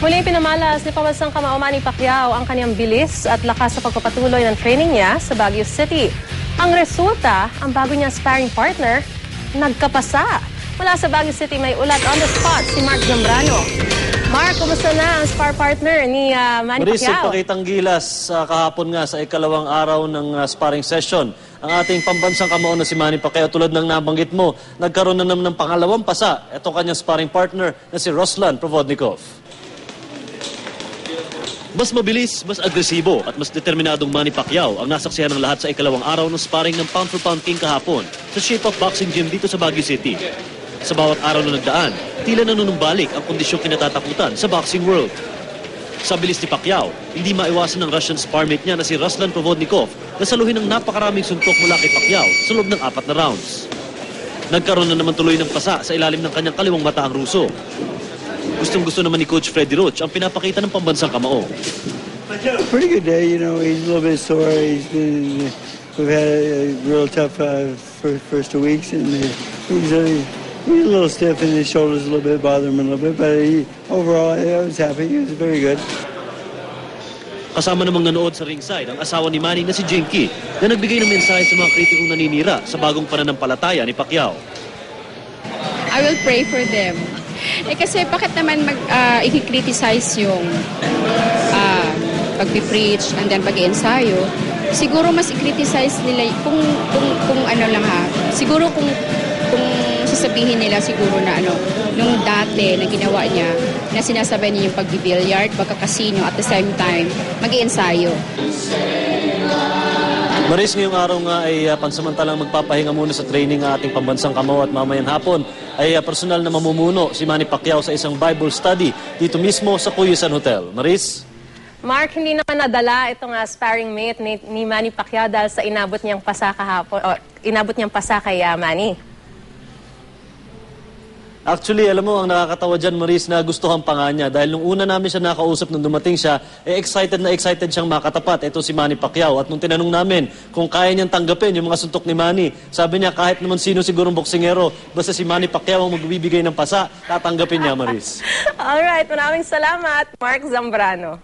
Muling pinamalas ni pambansang kamao Manny Pacquiao ang kanyang bilis at lakas sa pagpapatuloy ng training niya sa Baguio City. Ang resulta, ang bago niyang sparring partner, nagkapasa. Mula sa Baguio City, may ulat on the spot si Mark Zambrano. Mark, kumusta na ang spar partner ni Manny Pacquiao? Maris, pakitang gilas kahapon nga sa ikalawang araw ng sparring session. Ang ating pambansang kamao na si Manny Pacquiao, tulad ng nabanggit mo, nagkaroon na naman ng pangalawang pasa. Ito kanyang sparring partner na si Ruslan Provodnikov. Mas mabilis, mas agresibo at mas determinadong Manny Pacquiao ang nasaksihan ng lahat sa ikalawang araw ng sparring ng pound-for-pound king kahapon sa Shape Up Boxing Gym dito sa Baguio City. Sa bawat araw na nagdaan, tila nanunumbalik ang kondisyong kinatatakutan sa boxing world. Sa bilis ni Pacquiao, hindi maiwasan ng Russian sparmate niya na si Ruslan Provodnikov na saluhin ng napakaraming suntok mula kay Pacquiao sa loob ng 4 na rounds. Nagkaroon na naman tuloy ng pasa sa ilalim ng kanyang kaliwang mata ang Ruso. Gustong-gusto naman ni Coach Freddie Roach ang pinapakita ng pambansang kamao. Pretty good day, you know, he's a little bit sore. We've had a real tough first 2 weeks, and he's a little stiff in his shoulders, a little bit, bother him a little bit, but overall, I was happy. He was very good. Kasama namang nanood sa ringside ang asawa ni Manny na si Jinky na nagbigay ng mensahe sa mga kritikong naninira sa bagong pananampalataya ni Pacquiao. I will pray for them. Kasi bakit naman i-criticize yung pag-preach and then pag-ensayo? Siguro mas i-criticize nila kung ano lang siguro kung sasabihin nila siguro na nung dati na ginawa niya na sinasabay niya yung pag-billiard, pagkakasino at the same time mag-ensayo. Maris, ngayong araw nga ay pansamantalang magpapahinga muna sa training ng ating pambansang kamao at mamayang hapon ay personal na mamumuno si Manny Pacquiao sa isang Bible study dito mismo sa Cuyusan Hotel. Maris? Mark, hindi naman nadala itong sparring mate ni Manny Pacquiao dahil sa inabot niyang pasa kahapon, inabot niyang pasa kay Manny. Actually, alam mo, ang nakakatawa dyan, Maris, na gustuhan pa nga niya. Dahil nung una namin siya nakausap nung dumating siya, excited na excited siyang makatapat. Ito si Manny Pacquiao. At nung tinanong namin kung kaya niyang tanggapin yung mga suntok ni Manny, sabi niya kahit naman sino sigurong boksingero, basta si Manny Pacquiao ang magbibigay ng pasa, tatanggapin niya, Maris. Alright, maraming salamat, Mark Zambrano.